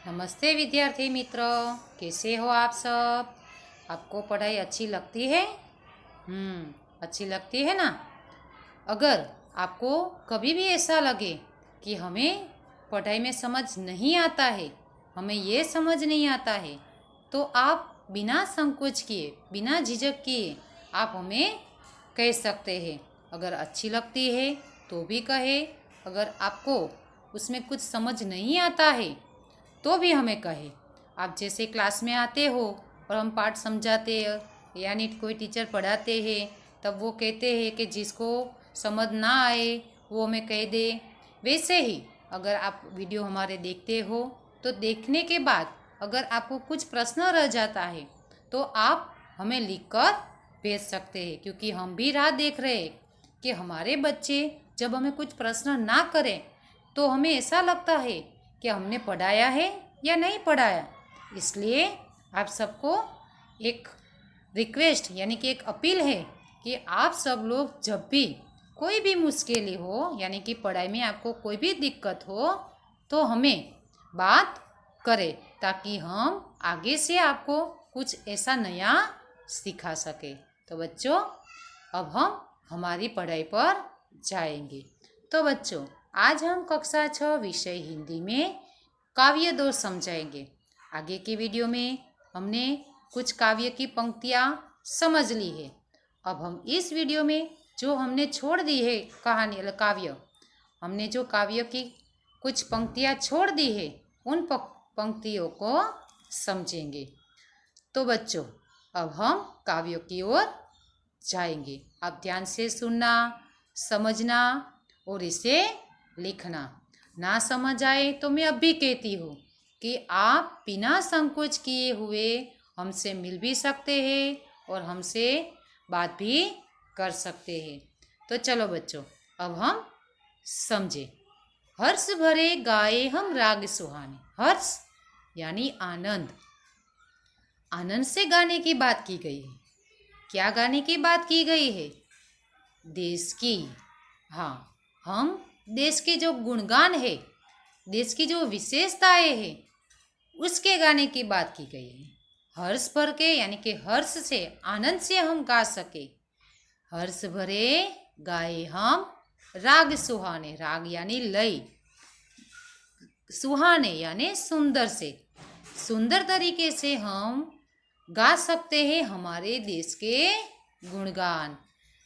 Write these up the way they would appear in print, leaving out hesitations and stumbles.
नमस्ते विद्यार्थी मित्रों, कैसे हो आप सब। आपको पढ़ाई अच्छी लगती है? अच्छी लगती है ना। अगर आपको कभी भी ऐसा लगे कि हमें पढ़ाई में समझ नहीं आता है, हमें ये समझ नहीं आता है, तो आप बिना संकोच किए, बिना झिझक किए आप हमें कह सकते हैं। अगर अच्छी लगती है तो भी कहे, अगर आपको उसमें कुछ समझ नहीं आता है तो भी हमें कहे। आप जैसे क्लास में आते हो और हम पाठ समझाते हैं, यानी कोई टीचर पढ़ाते हैं, तब वो कहते हैं कि जिसको समझ ना आए वो हमें कह दे। वैसे ही अगर आप वीडियो हमारे देखते हो तो देखने के बाद अगर आपको कुछ प्रश्न रह जाता है तो आप हमें लिखकर भेज सकते हैं, क्योंकि हम भी राह देख रहे हैं कि हमारे बच्चे जब हमें कुछ प्रश्न ना करें तो हमें ऐसा लगता है कि हमने पढ़ाया है या नहीं पढ़ाया। इसलिए आप सबको एक रिक्वेस्ट यानी कि एक अपील है कि आप सब लोग जब भी कोई भी मुश्किल हो, यानी कि पढ़ाई में आपको कोई भी दिक्कत हो, तो हमें बात करें, ताकि हम आगे से आपको कुछ ऐसा नया सिखा सके। तो बच्चों, अब हम हमारी पढ़ाई पर जाएंगे। तो बच्चों, आज हम कक्षा 6 विषय हिंदी में काव्य दोष समझाएंगे। आगे के वीडियो में हमने कुछ काव्य की पंक्तियाँ समझ ली है। अब हम इस वीडियो में जो हमने छोड़ दी है कहानी काव्य, हमने जो काव्य की कुछ पंक्तियाँ छोड़ दी है, उन पंक्तियों को समझेंगे। तो बच्चों, अब हम काव्यों की ओर जाएंगे। आप ध्यान से सुनना, समझना और इसे लिखना। ना समझ आए तो मैं अब भी कहती हूँ कि आप बिना संकोच किए हुए हमसे मिल भी सकते हैं और हमसे बात भी कर सकते हैं। तो चलो बच्चों, अब हम समझे। हर्ष भरे गाए हम राग सुहाने। हर्ष यानी आनंद, आनंद से गाने की बात की गई है। क्या गाने की बात की गई है? देश की। हाँ, हम देश के जो गुणगान है, देश की जो विशेषताएं हैं, उसके गाने की बात की गई है। हर्ष भर के यानी कि हर्ष से, आनंद से हम गा सके। हर्ष भरे गाए हम राग सुहाने। राग यानी लय, सुहाने यानी सुंदर से, सुंदर तरीके से हम गा सकते हैं हमारे देश के गुणगान।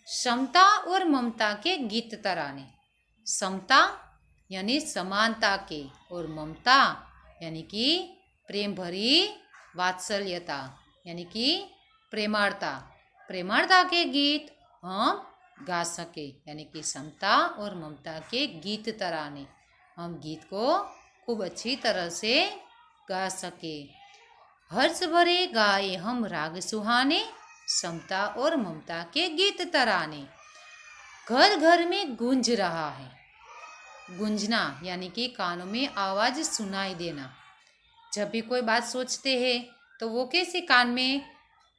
समता और ममता के गीत तराने। समता यानी समानता के, और ममता यानी कि प्रेम भरी वात्सल्यता, यानी कि प्रेमार्ता, प्रेमार्ता के गीत हम गा सके। यानी कि समता और ममता के गीत तराने, हम गीत को खूब अच्छी तरह से गा सके। हर्ष भरे गाए हम राग सुहाने, समता और ममता के गीत तराने। घर घर में गूंज रहा है। गूंजना यानी कि कानों में आवाज सुनाई देना। जब भी कोई बात सोचते हैं तो वो कैसे कान में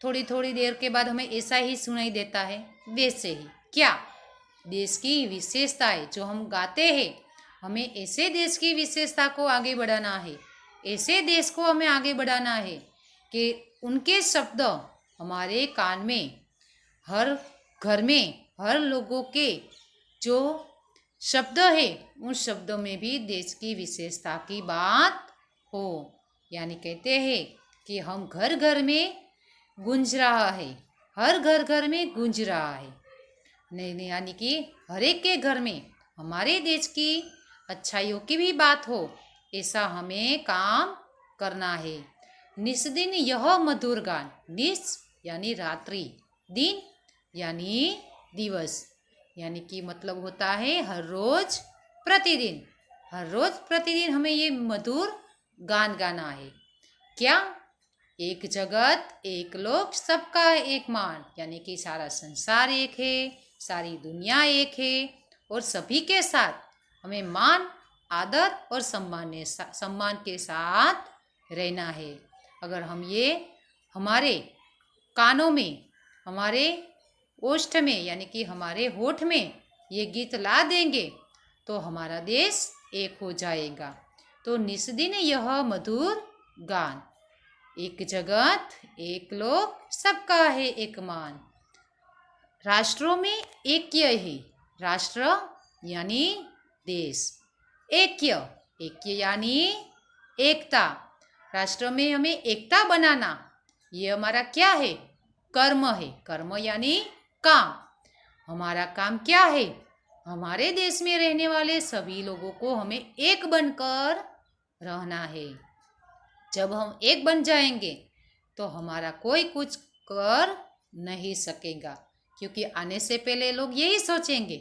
थोड़ी थोड़ी देर के बाद हमें ऐसा ही सुनाई देता है, वैसे ही क्या देश की विशेषताएं जो हम गाते हैं, हमें ऐसे देश की विशेषता को आगे बढ़ाना है, ऐसे देश को हमें आगे बढ़ाना है कि उनके शब्द हमारे कान में, हर घर में, हर लोगों के जो शब्द है, उन शब्दों में भी देश की विशेषता की बात हो। यानी कहते हैं कि हम घर घर में गूंज रहा है, हर घर घर में गूंज रहा है। नहीं, यानी कि हर एक के घर में हमारे देश की अच्छाइयों की भी बात हो, ऐसा हमें काम करना है। निस दिन यह मधुर गान। निस यानी रात्रि, दिन यानी दिवस, यानी कि मतलब होता है हर रोज प्रतिदिन। हर रोज प्रतिदिन हमें ये मधुर गान गाना है। क्या? एक जगत एक लोक सबका एक मान, यानी कि सारा संसार एक है, सारी दुनिया एक है, और सभी के साथ हमें मान, आदर और सम्मान के साथ रहना है। अगर हम ये हमारे कानों में, हमारे ओष्ठ में, यानी कि हमारे होठ में ये गीत ला देंगे तो हमारा देश एक हो जाएगा। तो निस्दिन यह मधुर गान। एक जगत एक लोक सबका है एक मान। राष्ट्रों में ऐक्य है, राष्ट्र यानी देश, ऐक्य ऐक्य यानी एकता। राष्ट्र में हमें एकता बनाना, ये हमारा क्या है? कर्म है। कर्म यानी काम। हमारा काम क्या है? हमारे देश में रहने वाले सभी लोगों को हमें एक बनकर रहना है। जब हम एक बन जाएंगे तो हमारा कोई कुछ कर नहीं सकेगा, क्योंकि आने से पहले लोग यही सोचेंगे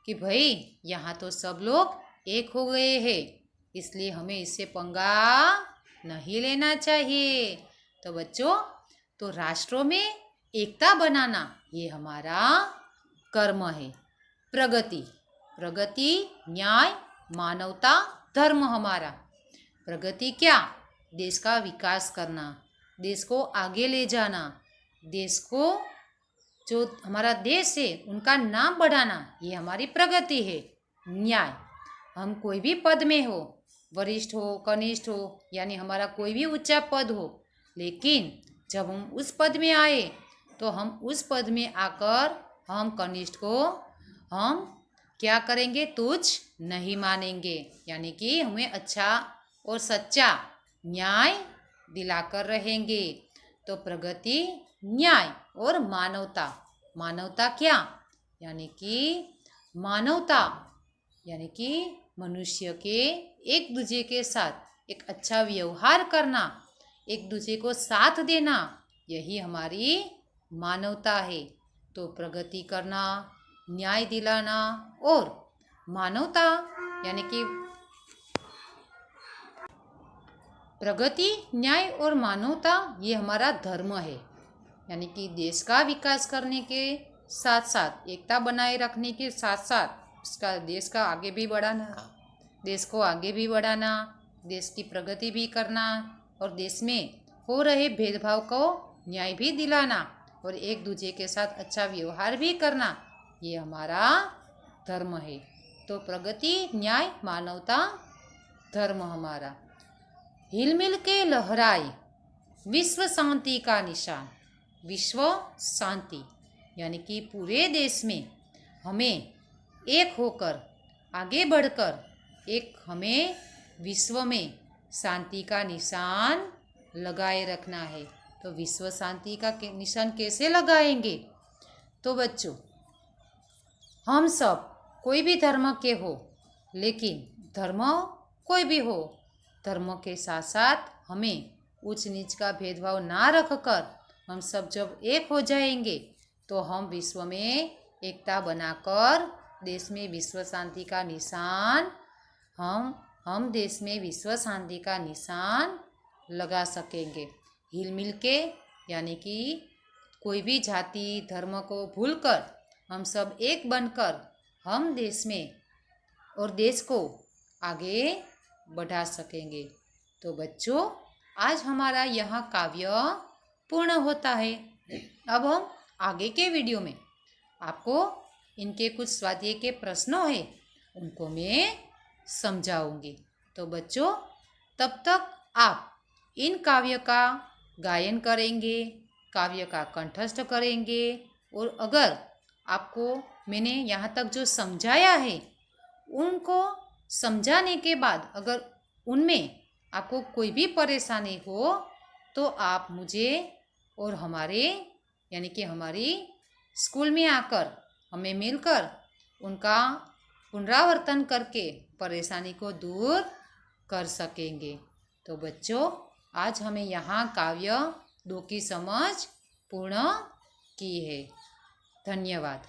कि भाई यहाँ तो सब लोग एक हो गए हैं, इसलिए हमें इससे पंगा नहीं लेना चाहिए। तो बच्चों, तो राष्ट्रों में एकता बनाना ये हमारा कर्म है। प्रगति, प्रगति न्याय मानवता धर्म हमारा। प्रगति क्या? देश का विकास करना, देश को आगे ले जाना, देश को जो हमारा देश है उनका नाम बढ़ाना, ये हमारी प्रगति है। न्याय, हम कोई भी पद में हो, वरिष्ठ हो कनिष्ठ हो, यानी हमारा कोई भी ऊंचा पद हो, लेकिन जब हम उस पद में आए तो हम उस पद में आकर हम कनिष्ठ को हम क्या करेंगे? तुच्छ नहीं मानेंगे, यानी कि हमें अच्छा और सच्चा न्याय दिलाकर रहेंगे। तो प्रगति न्याय और मानवता। मानवता क्या? यानी कि मानवता यानी कि मनुष्य के एक दूसरे के साथ एक अच्छा व्यवहार करना, एक दूसरे को साथ देना, यही हमारी मानवता है। तो प्रगति करना, न्याय दिलाना और मानवता यानी कि प्रगति न्याय और मानवता ये हमारा धर्म है। यानी कि देश का विकास करने के साथ साथ, एकता बनाए रखने के साथ साथ उसका देश का आगे भी बढ़ाना, देश को आगे भी बढ़ाना, देश की प्रगति भी करना और देश में हो रहे भेदभाव को न्याय भी दिलाना और एक दूसरे के साथ अच्छा व्यवहार भी करना, ये हमारा धर्म है। तो प्रगति न्याय मानवता धर्म हमारा। हिलमिल के लहराए विश्व शांति का निशान। विश्व शांति यानी कि पूरे देश में हमें एक होकर आगे बढ़कर एक हमें विश्व में शांति का निशान लगाए रखना है। तो विश्व शांति का निशान कैसे लगाएंगे? तो बच्चों, हम सब कोई भी धर्म के हो, लेकिन धर्म कोई भी हो, धर्म के साथ साथ हमें ऊंच नीच का भेदभाव ना रखकर हम सब जब एक हो जाएंगे तो हम विश्व में एकता बनाकर देश में विश्व शांति का निशान हम देश में विश्व शांति का निशान लगा सकेंगे। हिल मिल के यानी कि कोई भी जाति धर्म को भूलकर हम सब एक बनकर हम देश में और देश को आगे बढ़ा सकेंगे। तो बच्चों, आज हमारा यह काव्य पूर्ण होता है। अब हम आगे के वीडियो में आपको इनके कुछ स्वाध्याय के प्रश्न हैं, उनको मैं समझाऊंगी। तो बच्चों, तब तक आप इन काव्य का गायन करेंगे, काव्य का कंठस्थ करेंगे और अगर आपको मैंने यहाँ तक जो समझाया है उनको समझाने के बाद अगर उनमें आपको कोई भी परेशानी हो तो आप मुझे और हमारे यानी कि हमारी स्कूल में आकर हमें मिलकर उनका पुनरावर्तन करके परेशानी को दूर कर सकेंगे। तो बच्चों, आज हमें यहाँ काव्य 2 की समझ पूर्ण की है। धन्यवाद।